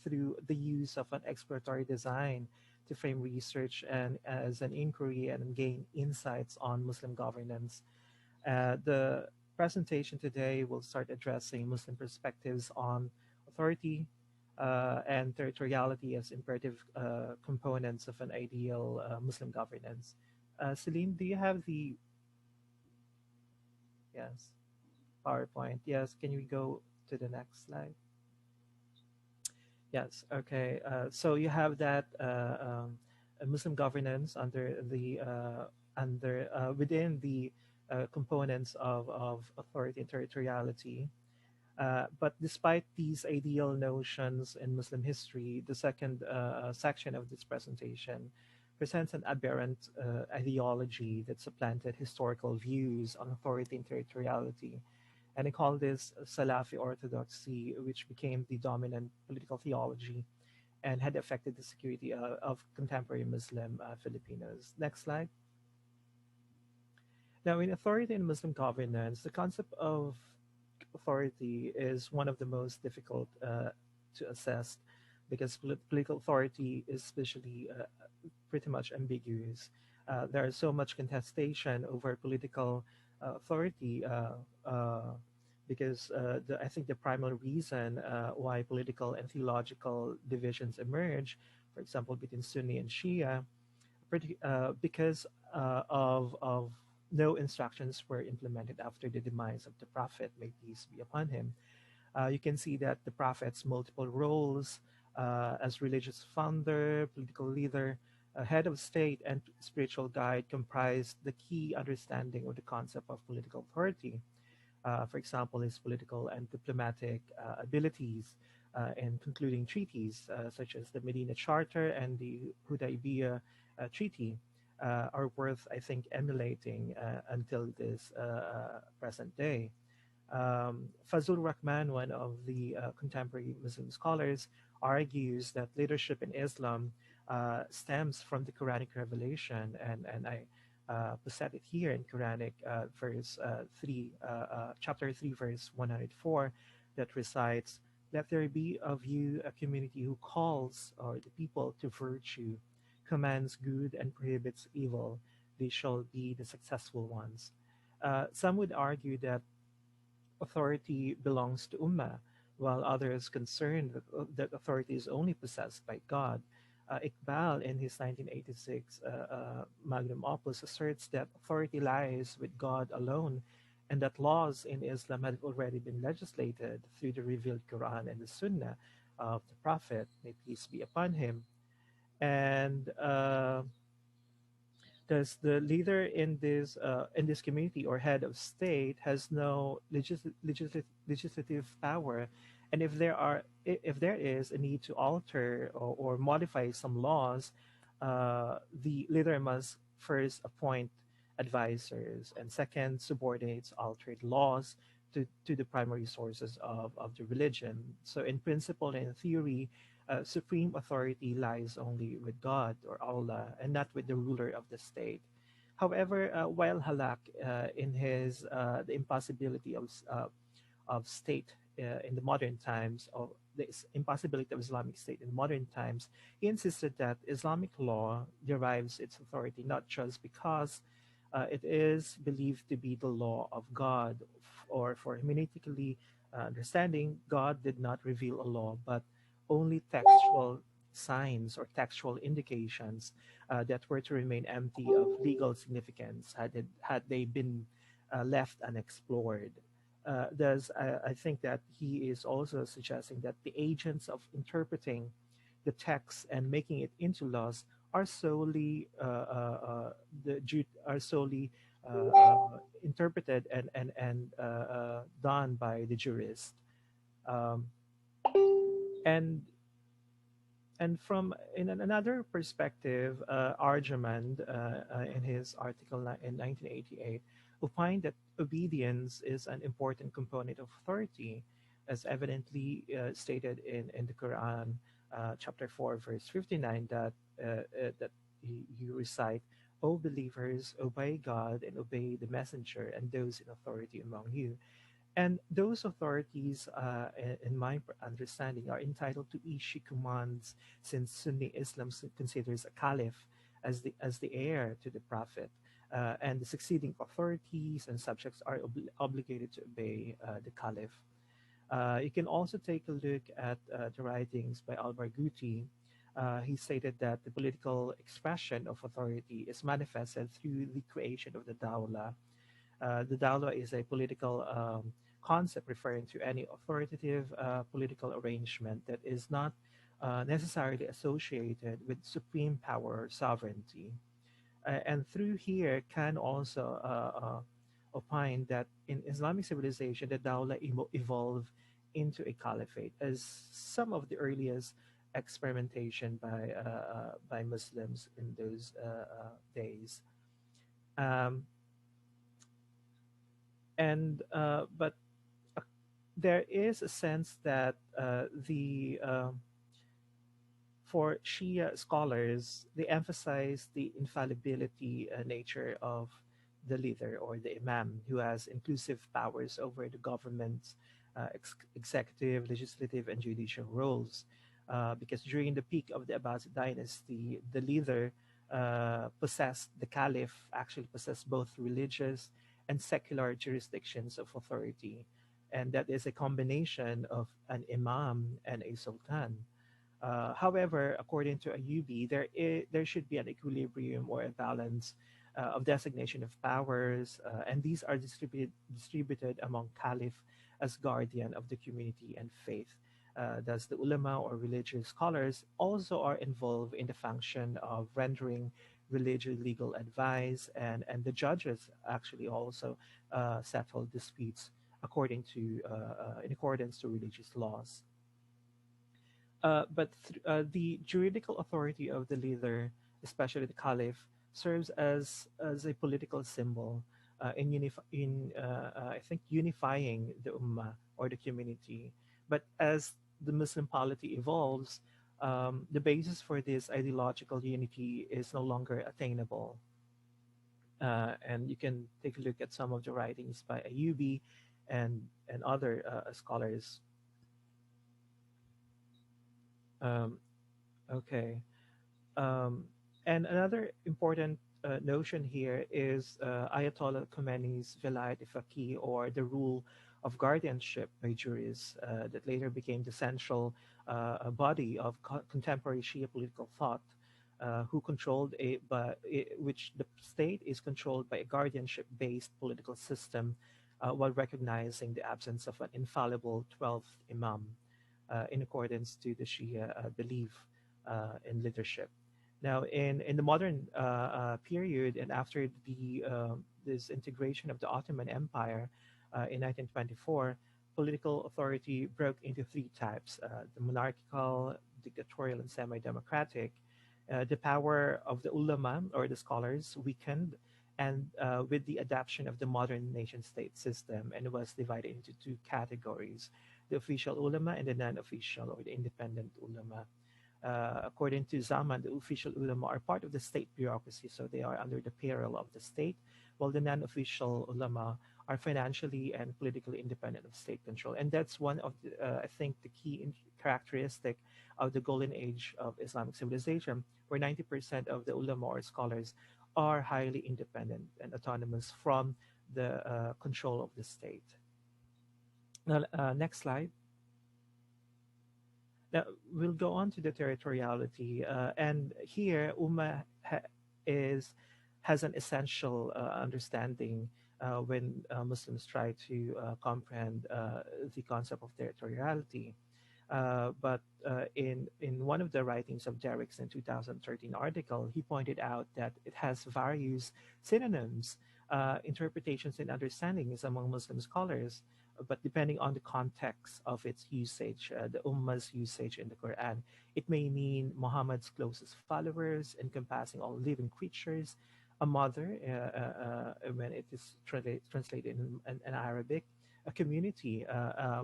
through the use of an exploratory design to frame research and as an inquiry and gain insights on Muslim governance. The presentation today will start addressing Muslim perspectives on authority and territoriality as imperative components of an ideal Muslim governance. Celine, do you have the yes PowerPoint? Yes, can we go to the next slide? Yes. Okay. So you have that Muslim governance under within the components of authority and territoriality. But despite these ideal notions in Muslim history, the second section of this presentation presents an aberrant ideology that supplanted historical views on authority and territoriality. And I call this Salafi Orthodoxy, which became the dominant political theology and had affected the security of contemporary Muslim Filipinos. Next slide. Now, in authority and Muslim governance, the concept of authority is one of the most difficult to assess because political authority is especially pretty much ambiguous. There is so much contestation over political authority because I think the primary reason why political and theological divisions emerge, for example, between Sunni and Shia, because of no instructions were implemented after the demise of the Prophet, may peace be upon him. You can see that the Prophet's multiple roles as religious founder, political leader, head of state, and spiritual guide comprised the key understanding of the concept of political authority. For example, his political and diplomatic abilities in concluding treaties such as the Medina Charter and the Hudaybiyah Treaty are worth, I think, emulating until this present day. Fazul Rahman, one of the contemporary Muslim scholars, argues that leadership in Islam stems from the Quranic revelation, and I posit it here in Quranic verse 3, chapter 3, verse 104, that recites, "Let there be of you a community who calls or the people to virtue, commands good and prohibits evil. They shall be the successful ones." Some would argue that authority belongs to Ummah, while others concerned that authority is only possessed by God. Iqbal, in his 1986 magnum opus, asserts that authority lies with God alone, and that laws in Islam had already been legislated through the revealed Quran and the Sunnah of the Prophet, may peace be upon him. And thus, the leader in this community or head of state has no legislative power, and if there is a need to alter or modify some laws, the leader must first appoint advisors and second subordinates altered laws to the primary sources of the religion. So in principle and in theory, supreme authority lies only with God or Allah and not with the ruler of the state. However, while Halak in his The Impossibility of State in the Modern Times, of the impossibility of Islamic State in modern times, he insisted that Islamic law derives its authority not just because it is believed to be the law of God, or for hermeneutically understanding, God did not reveal a law, but only textual signs or textual indications that were to remain empty of legal significance had they been left unexplored. Thus, I think that he is also suggesting that the agents of interpreting the text and making it into laws are solely interpreted and done by the jurist. Um, and from in another perspective, Arjamand, in his article in 1988, opined that obedience is an important component of authority, as evidently stated in the Quran, chapter 4, verse 59, that you recite, "O believers, obey God and obey the messenger and those in authority among you." And those authorities, in my understanding, are entitled to issue commands since Sunni Islam considers a caliph as the heir to the prophet. And the succeeding authorities and subjects are obligated to obey the caliph. You can also take a look at the writings by al-Barghouti. He stated that the political expression of authority is manifested through the creation of the dawla. The dawla is a political concept referring to any authoritative political arrangement that is not necessarily associated with supreme power or sovereignty. And through here can also opine that in Islamic civilization, the dawla evolved into a caliphate as some of the earliest experimentation by Muslims in those days. Um, and but uh, there is a sense that the for Shia scholars, they emphasize the infallibility nature of the leader or the imam, who has inclusive powers over the government's executive, legislative, and judicial roles. Because during the peak of the Abbasid dynasty, the leader the caliph actually possessed both religious and secular jurisdictions of authority. And that is a combination of an imam and a sultan. However, according to Ayubi, there should be an equilibrium or a balance of designation of powers, and these are distributed among caliph as guardian of the community and faith. Thus, the ulama or religious scholars also are involved in the function of rendering religious legal advice, and the judges actually also settle disputes in accordance to religious laws. The juridical authority of the leader, especially the caliph, serves as a political symbol I think unifying the ummah or the community. But as the Muslim polity evolves, the basis for this ideological unity is no longer attainable. And you can take a look at some of the writings by Ayubi and other scholars. Um, okay. Um, and another important notion here is Ayatollah Khomeini's Velayat Faqih, or the rule of guardianship by juries, that later became the central body of contemporary Shia political thought, who controlled which the state is controlled by a guardianship-based political system, while recognizing the absence of an infallible 12th Imam, in accordance to the Shia belief in leadership. Now, in the modern period, and after the this integration of the Ottoman Empire in 1924, political authority broke into three types: the monarchical, dictatorial, and semi-democratic. The power of the ulama or the scholars weakened, and with the adoption of the modern nation-state system, and it was divided into two categories: the official ulama and the non-official or the independent ulama. According to Zaman, the official ulama are part of the state bureaucracy, so they are under the payroll of the state, while the non-official ulama are financially and politically independent of state control. And that's one of the, I think, the key characteristic of the golden age of Islamic civilization, where 90% of the ulama or scholars are highly independent and autonomous from the control of the state. Now, next slide. Now we'll go on to the territoriality, and here is has an essential understanding when Muslims try to comprehend the concept of territoriality. But in one of the writings of Derrick's in 2013 article, he pointed out that it has various synonyms, interpretations, and understandings among Muslim scholars. But depending on the context of its usage, the Ummah's usage in the Quran, it may mean Muhammad's closest followers, encompassing all living creatures, a mother, when it is translated in Arabic, a community,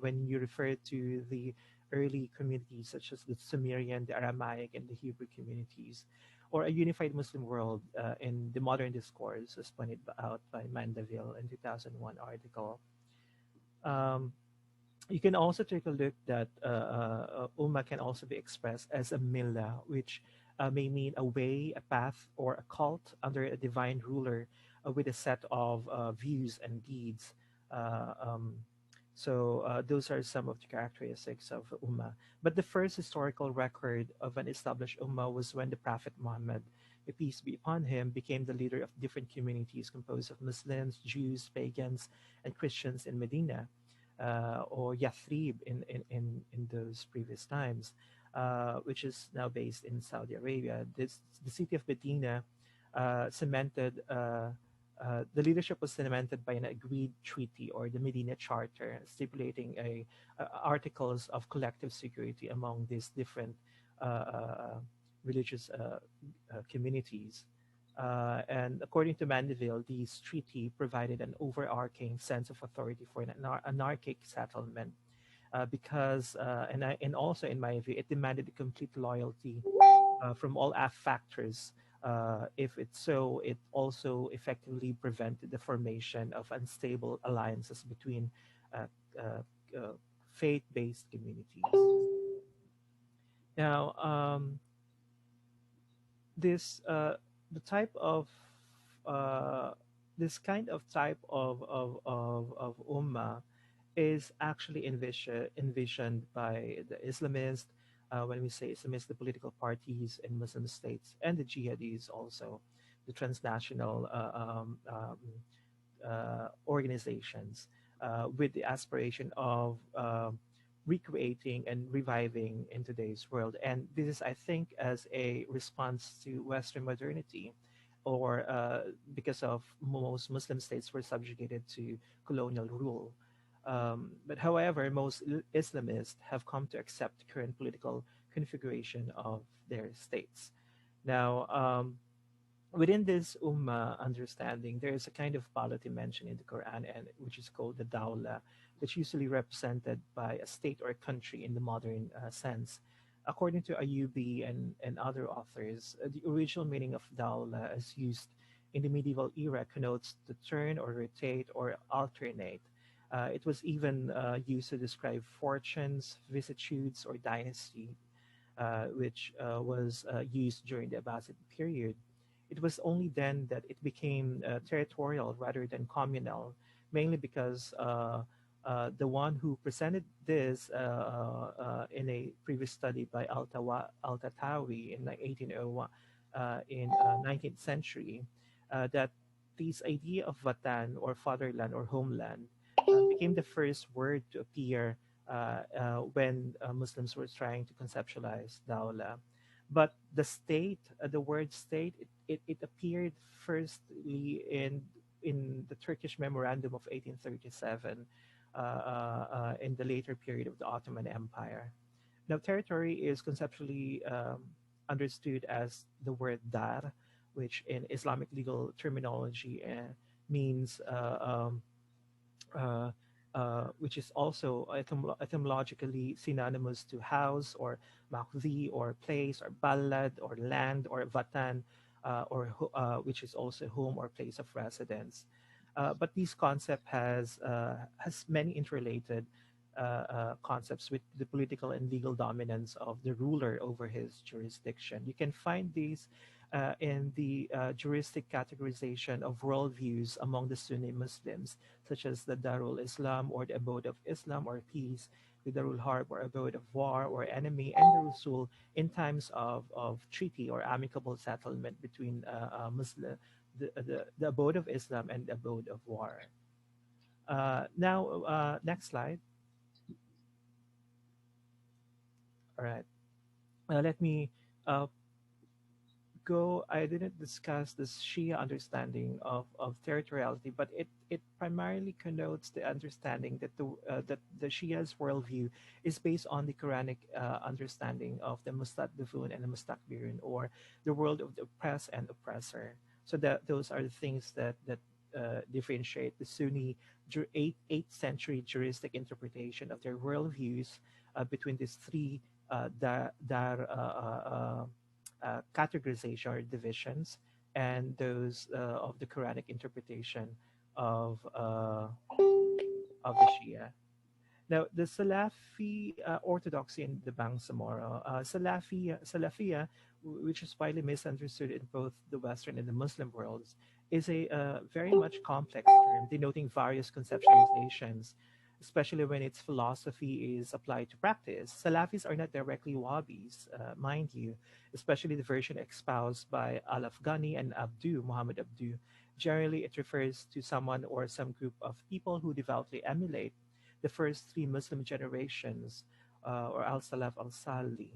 when you refer to the early communities such as the Sumerian, the Aramaic, and the Hebrew communities, or a unified Muslim world in the modern discourse, as pointed out by Mandeville in 2001 article. Um, you can also take a look that Ummah can also be expressed as a millah, which may mean a way, a path, or a cult under a divine ruler with a set of views and deeds. Uh, um, those are some of the characteristics of Ummah. But the first historical record of an established Ummah was when the Prophet Muhammad, may peace be upon him, became the leader of different communities composed of Muslims, Jews, pagans, and Christians in Medina, or Yathrib in those previous times, which is now based in Saudi Arabia. The city of Medina cemented, the leadership was cemented by an agreed treaty or the Medina Charter, stipulating articles of collective security among these different religious communities. And according to Mandeville, this treaty provided an overarching sense of authority for an anarchic settlement and also in my view, it demanded a complete loyalty from all factors. If it's so, it also effectively prevented the formation of unstable alliances between uh, uh, uh, faith-based communities. Now, this the type of uh, this kind of type of ummah is actually envisioned by the Islamists. When we say Islamists, the political parties in Muslim states, and the jihadis also, the transnational organizations, with the aspiration of recreating and reviving in today's world. And this is, I think, as a response to Western modernity, or because of most Muslim states were subjugated to colonial rule. But however, most Islamists have come to accept the current political configuration of their states. Now, within this ummah understanding, there is a kind of polity mentioned in the Quran, and which is called the dawla, which usually represented by a state or a country in the modern sense. According to Ayubi and other authors, the original meaning of dawla as used in the medieval era connotes to turn or rotate or alternate. It was even used to describe fortunes, vicissitudes, or dynasty, which was used during the Abbasid period. It was only then that it became territorial rather than communal, mainly because the one who presented this in a previous study by Al-Tatawi in 1801, in 19th century, that this idea of Vatan or fatherland or homeland became the first word to appear when Muslims were trying to conceptualize Dawla. But the word state, it appeared firstly in the Turkish Memorandum of 1837 in the later period of the Ottoman Empire. Now, territory is conceptually understood as the word dar, which in Islamic legal terminology means uh, which is also etymologically synonymous to house or makzi or place or balad or land or vatan, which is also home or place of residence. But this concept has many interrelated concepts with the political and legal dominance of the ruler over his jurisdiction. You can find these in the juristic categorization of worldviews among the Sunni Muslims, such as the Darul Islam or the abode of Islam or peace, the Darul Harb or abode of war or enemy, and the Rasul in times of treaty or amicable settlement between Muslim, the abode of Islam and the abode of war. Next slide. All right. Let me uh, go. I didn't discuss this Shia understanding of territoriality, but it primarily connotes the understanding that the Shia's worldview is based on the Quranic understanding of the Mustadbifun and the Mustakbirun, or the world of the oppressed and oppressor. So that those are the things that differentiate the Sunni 8th century juristic interpretation of their worldviews between these three categorization or divisions, and those of the Quranic interpretation of of the Shia. Now, the Salafi Orthodoxy in the Bangsamoro, Salafia, which is widely misunderstood in both the Western and the Muslim worlds, is a very much complex term denoting various conceptualizations, especially when its philosophy is applied to practice. Salafis are not directly Wahhabis, mind you, especially the version espoused by Al-Afghani and Muhammad Abdu. Generally, it refers to someone or some group of people who devoutly emulate the first three Muslim generations, or Al Salaf Al Sali,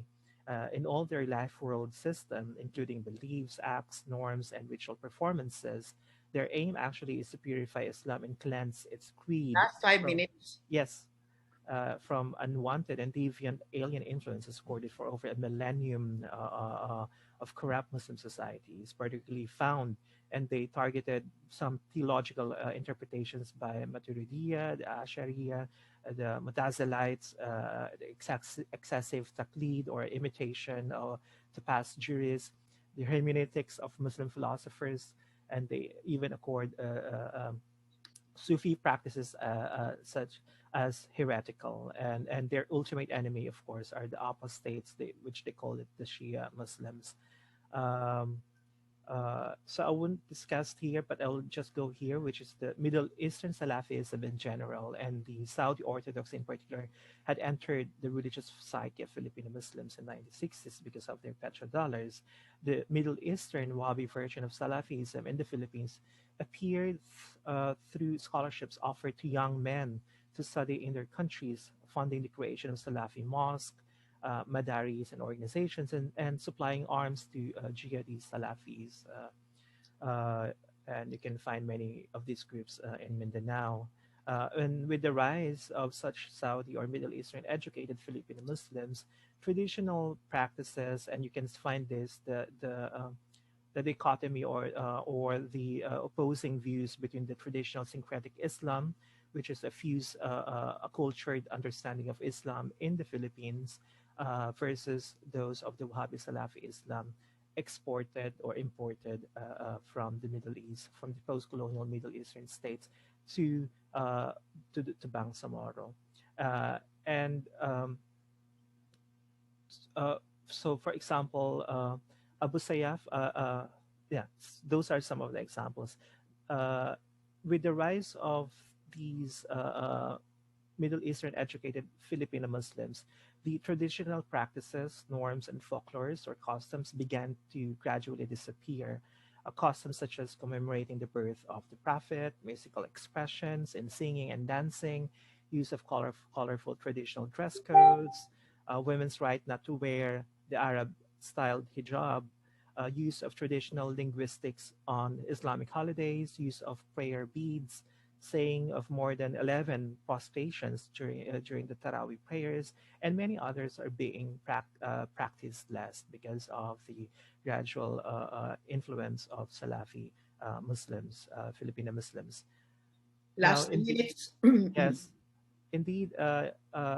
in all their life world system, including beliefs, acts, norms, and ritual performances. Their aim actually is to purify Islam and cleanse its creed Last five from, minutes. yes, from unwanted and deviant alien influences recorded for over a millennium of corrupt Muslim societies, particularly found, and they targeted some theological interpretations by Maturidiyya, the Ashariya, the Mutazilites, the excessive taqlid or imitation to past jurists, the hermeneutics of Muslim philosophers, and they even accord Sufi practices such as heretical, and their ultimate enemy, of course, are the apostates, which they call it the Shia Muslims. Um, so I wouldn't discuss here, but I'll just go here, which is the Middle Eastern Salafism in general, and the Saudi Orthodox in particular had entered the religious society of Filipino Muslims in the 1960s because of their petrodollars. The Middle Eastern Wahhabi version of Salafism in the Philippines appeared through scholarships offered to young men to study in their countries, funding the creation of Salafi mosques, madaris and organizations, and supplying arms to jihadi Salafis. And you can find many of these groups in Mindanao. And with the rise of such Saudi or Middle Eastern educated Filipino Muslims, traditional practices, and you can find this, the dichotomy or the opposing views between the traditional syncretic Islam, which is a fused, a cultured understanding of Islam in the Philippines, versus those of the Wahhabi Salafi Islam exported or imported from the Middle East, from the post-colonial Middle Eastern states to to Bangsamoro, and uh, so for example, Abu Sayyaf, yeah, those are some of the examples. Uh, with the rise of these Middle Eastern educated Filipino Muslims, the traditional practices, norms, and folklores or customs began to gradually disappear. Customs such as commemorating the birth of the Prophet, musical expressions in singing and dancing, use of colorful traditional dress codes, women's right not to wear the Arab styled hijab, use of traditional linguistics on Islamic holidays, use of prayer beads, saying of more than 11 prostrations during the Taraweeh prayers, and many others are being practiced less because of the gradual influence of Salafi Muslims, Filipino Muslims. Now, Last 2 minutes. yes, indeed,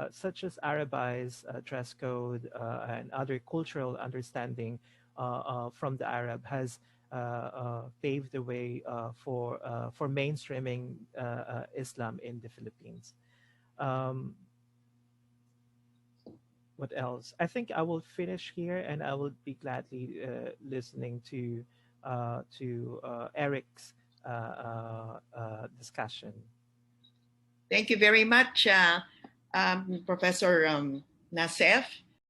such as Arabized dress code and other cultural understanding from the Arab has paved the way for mainstreaming Islam in the Philippines. Um, what else? I think I will finish here, and I will be gladly listening to Eric's discussion. Thank you very much, Professor Nassef.